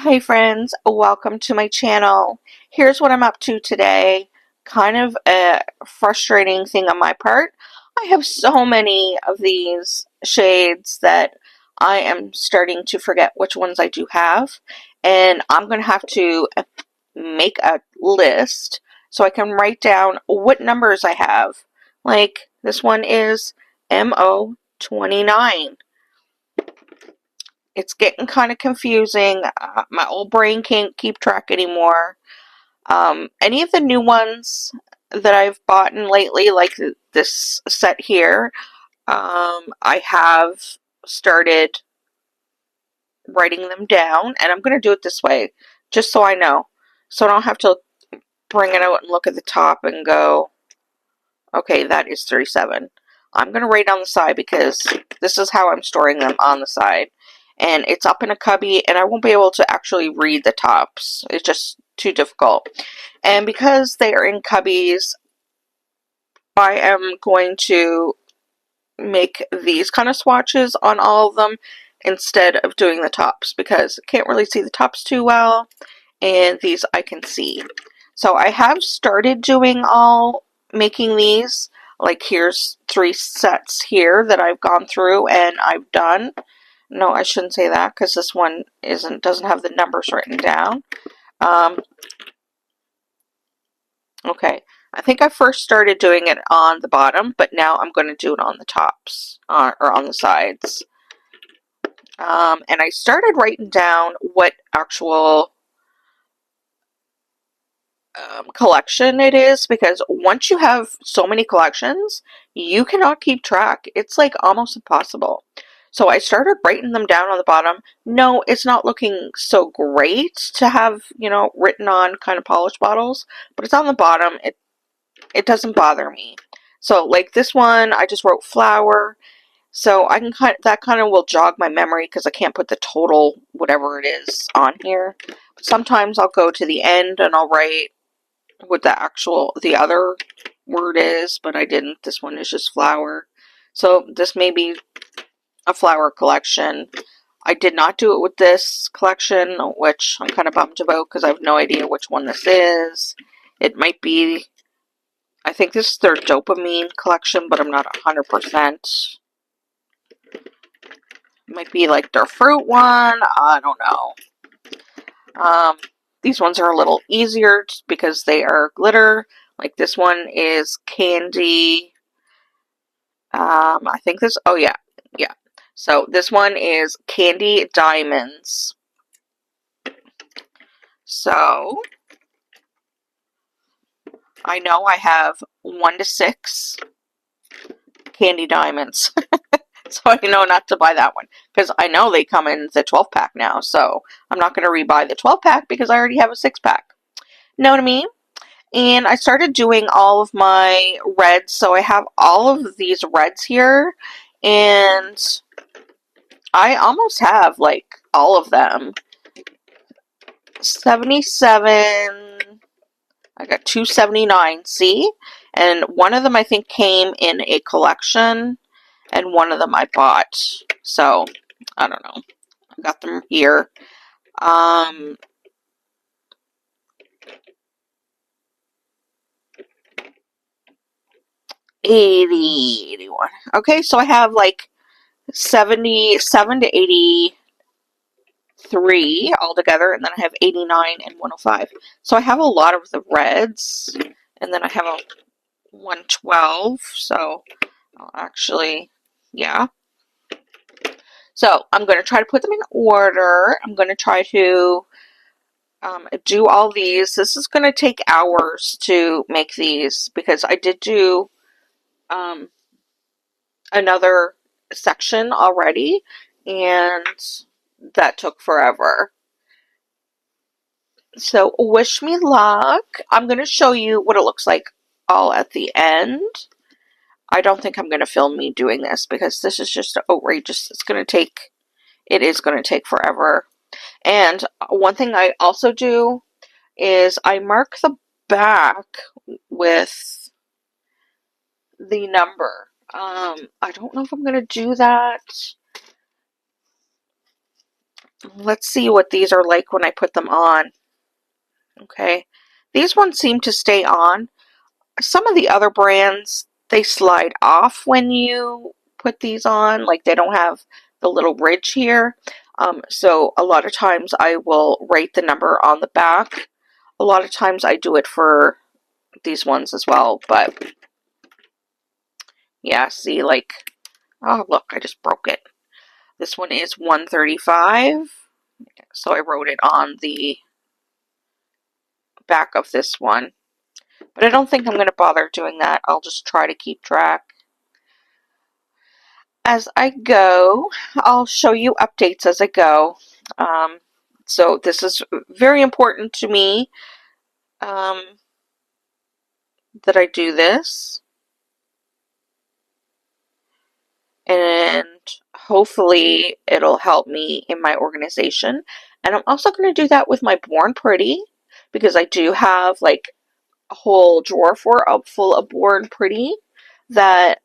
Hi friends, welcome to my channel. Here's what I'm up to today. Kind of a frustrating thing on my part. I have so many of these shades that I am starting to forget which ones I do have. And I'm going to have to make a list so I can write down what numbers I have. Like this one is MO29. It's getting kind of confusing. My old brain can't keep track anymore. Any of the new ones that I've bought lately, like this set here, I have started writing them down, and I'm going to do it this way, just so I know. So I don't have to bring it out and look at the top and go, okay, that is 37. I'm going to write on the side because this is how I'm storing them on the side. And it's up in a cubby, and I won't be able to actually read the tops. It's just too difficult. And because they are in cubbies, I am going to make these kind of swatches on all of them instead of doing the tops because I can't really see the tops too well, and these I can see. So I have started making these. Like here's 3 sets here that I've gone through and I've done. No, I shouldn't say that because this one doesn't have the numbers written down. Okay, I think I first started doing it on the bottom, but now I'm going to do it on the tops or on the sides. And I started writing down what actual collection it is, because once you have so many collections, you cannot keep track. It's like almost impossible. So I started writing them down on the bottom. No, it's not looking so great to have, written on kind of polished bottles, but it's on the bottom. It doesn't bother me. So like this one, I just wrote flower. So I can that kind of will jog my memory because I can't put the total whatever it is on here. Sometimes I'll go to the end and I'll write what the other word is, but I didn't. This one is just flower. So this may be a flower collection. I did not do it with this collection, which I'm kind of bummed about because I have no idea which one this is. It might be, I think this is their dopamine collection, but I'm not 100%. It might be like their fruit one. I don't know. These ones are a little easier because they are glitter. Like this one is candy. I think this, oh yeah. So this one is candy diamonds. So I know I have 1 to 6 candy diamonds. So I know not to buy that one because I know they come in the 12 pack now. So I'm not going to rebuy the 12 pack because I already have a 6 pack. Know what I mean? And I started doing all of my reds. So I have all of these reds here, and I almost have like all of them. 77. I got 279. See? And one of them I think came in a collection, and one of them I bought. So I don't know. I got them here. 80, 81. Okay, so I have like 77 to 83 altogether, and then I have 89 and 105. So I have a lot of the reds, and then I have a 112. So I'll actually, yeah. So I'm going to try to put them in order. I'm going to try to do all these. This is going to take hours to make these because I did do another section already, and that took forever. So wish me luck. I'm going to show you what it looks like all at the end. I don't think I'm going to film me doing this because this is just outrageous. It is going to take forever. And one thing I also do is I mark the back with the number. I don't know if I'm going to do that. let's see what these are like when I put them on. Okay, these ones seem to stay on. Some of the other brands, they slide off when you put these on, like they don't have the little ridge here. So a lot of times I will write the number on the back. A lot of times I do it for these ones as well, but yeah, see, like, oh look, I just broke it. This one is 135, so I wrote it on the back of this one. But I don't think I'm going to bother doing that. I'll just try to keep track as I go. I'll show you updates as I go. So this is very important to me that I do this. And hopefully it'll help me in my organization. And I'm also going to do that with my Born Pretty, because I do have like a whole drawer full of Born Pretty that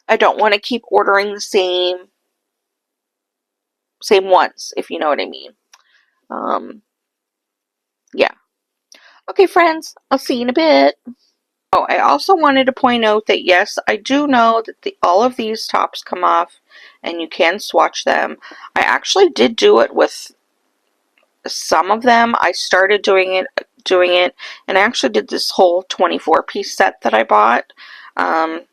I don't want to keep ordering the same ones, if you know what I mean. Yeah. Okay, friends, I'll see you in a bit. Oh, I also wanted to point out that yes, I do know that all of these tops come off and you can swatch them. I actually did do it with some of them. I started doing it, and I actually did this whole 24-piece set that I bought, and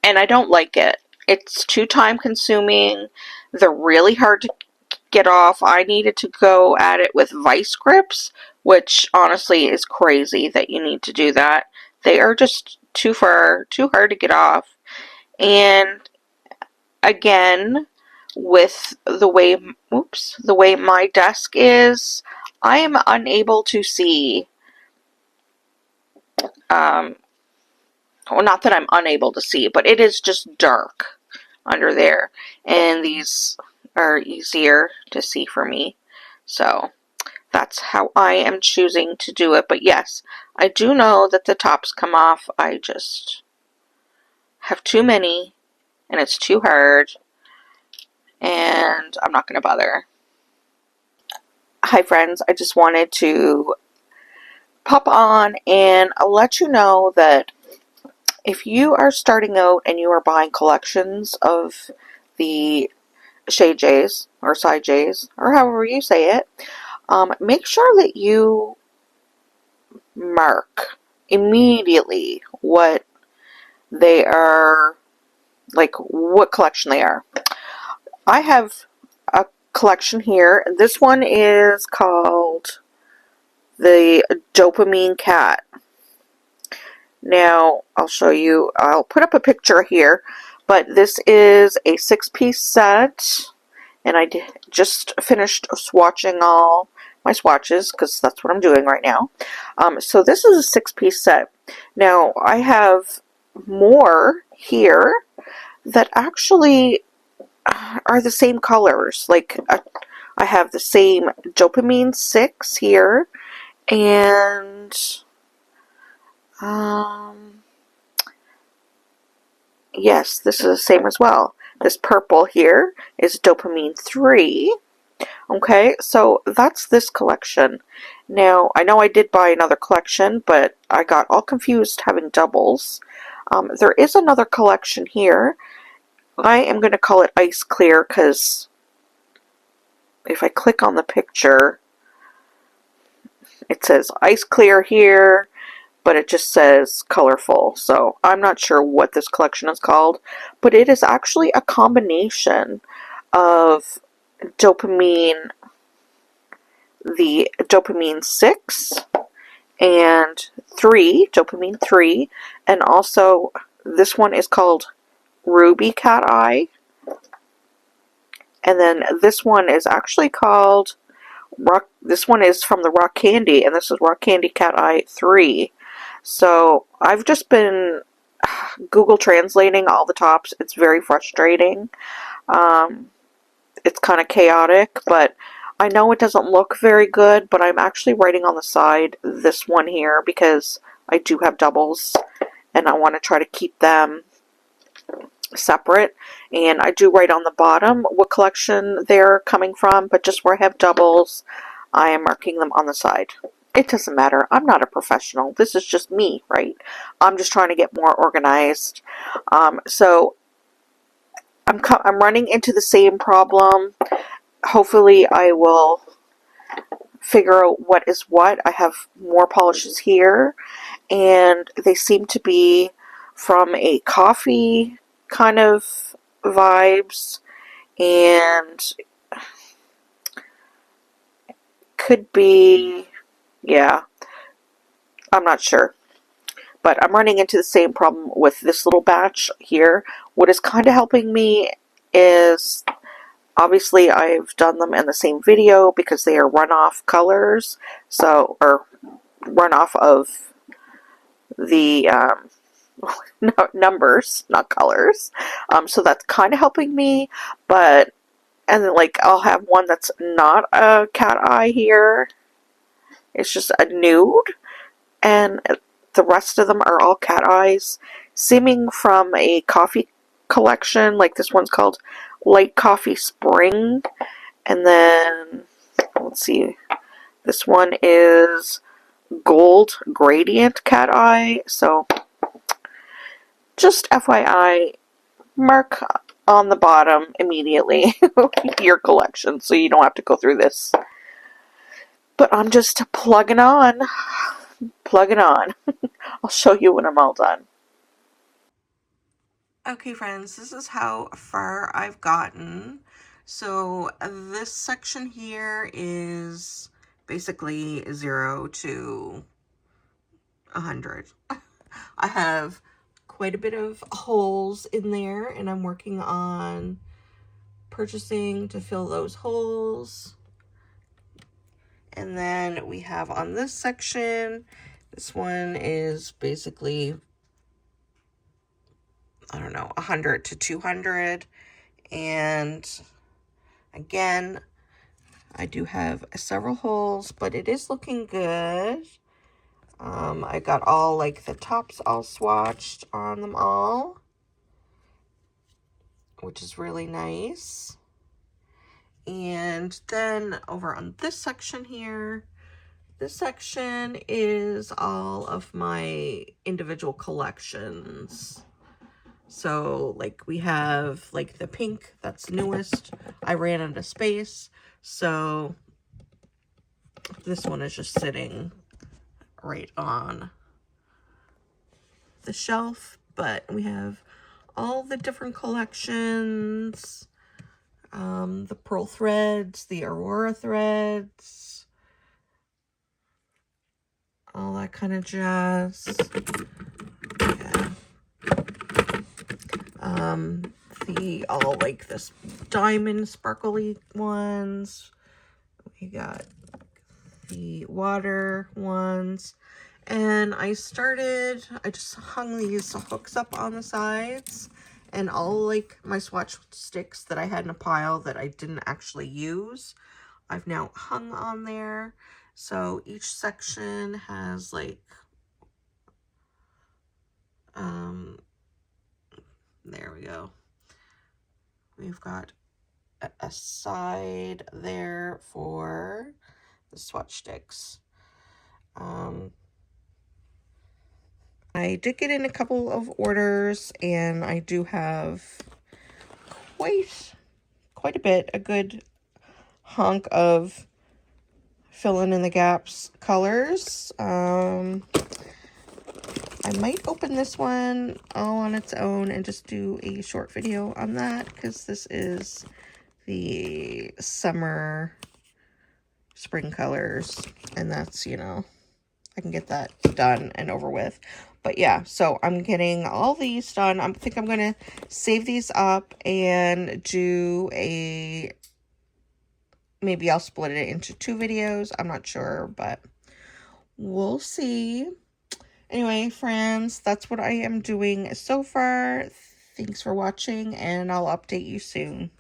I don't like it. It's too time consuming. They're really hard to get off. I needed to go at it with vice grips, which honestly is crazy that you need to do that. They are just too hard to get off. And again, with the way my desk is, I am unable to see, well, not that I'm unable to see, but it is just dark under there, and these are easier to see for me. So that's how I am choosing to do it. But yes, I do know that the tops come off. I just have too many, and it's too hard, and I'm not going to bother. Hi friends, I just wanted to pop on and I'll let you know that if you are starting out and you are buying collections of the XEIJAYIs or XEIJAYIs or however you say it, make sure that you mark immediately what they are, like what collection they are. I have a collection here. This one is called the Dopamine Cat. Now, I'll show you, I'll put up a picture here, but this is a 6-piece set, and I just finished swatching all my swatches, because that's what I'm doing right now. So this is a 6-piece set. Now, I have more here that actually are the same colors. Like, I have the same Dopamine 6 here, and yes, this is the same as well. This purple here is Dopamine 3. Okay, so that's this collection. Now, I know I did buy another collection, but I got all confused having doubles. There is another collection here. I am going to call it Ice Clear, because if I click on the picture, it says Ice Clear here, but it just says colorful. So I'm not sure what this collection is called, but it is actually a combination of Dopamine, the Dopamine 6 and 3, Dopamine 3, and also this one is called Ruby Cat Eye, and then this one is actually called this one is from the Rock Candy, and this is Rock Candy Cat Eye 3. So I've just been Google translating all the tops. It's very frustrating. It's kind of chaotic, but I know it doesn't look very good, but I'm actually writing on the side this one here because I do have doubles and I want to try to keep them separate, and I do write on the bottom what collection they're coming from, but just where I have doubles, I am marking them on the side. It doesn't matter. I'm not a professional. This is just me, right? I'm just trying to get more organized. So I'm running into the same problem. Hopefully I will figure out what is what. I have more polishes here, and they seem to be from a coffee kind of vibes, and could be, yeah, I'm not sure. But I'm running into the same problem with this little batch here. What is kind of helping me is, obviously I've done them in the same video because they are runoff colors, so, or runoff of the numbers, not colors. So that's kind of helping me, but, and then like I'll have one that's not a cat eye here. It's just a nude, and the rest of them are all cat eyes, seeming from a coffee collection. Like this one's called Light Coffee Spring, and then let's see, this one is Gold Gradient Cat Eye. So just FYI, mark on the bottom immediately your collection so you don't have to go through this. But I'm just plugging on. I'll show you when I'm all done. Okay friends, this is how far I've gotten. So this section here is basically 0 to 100. I have quite a bit of holes in there, and I'm working on purchasing to fill those holes. And then we have on this section, this one is basically, I don't know, 100 to 200. And again, I do have several holes, but it is looking good. I got all like the tops all swatched on them all, which is really nice. And then over on this section here, this section is all of my individual collections. So like we have like the pink, that's newest. I ran out of space, so this one is just sitting right on the shelf. But we have all the different collections, the pearl threads, the aurora threads, all that kind of jazz. Yeah. All like this diamond sparkly ones. We got the water ones. And I just hung these hooks up on the sides, and all like my swatch sticks that I had in a pile that I didn't actually use, I've now hung on there. So each section has like, there we go. We've got a side there for the swatch sticks. I did get in a couple of orders, and I do have quite a bit, a good hunk of filling in the gaps colors. I might open this one all on its own and just do a short video on that, because this is the summer spring colors, and that's, you know, I can get that done and over with. But yeah, so I'm getting all these done. I think I'm going to save these up and do maybe I'll split it into 2 videos. I'm not sure, but we'll see. Anyway, friends, that's what I am doing so far. Thanks for watching, and I'll update you soon.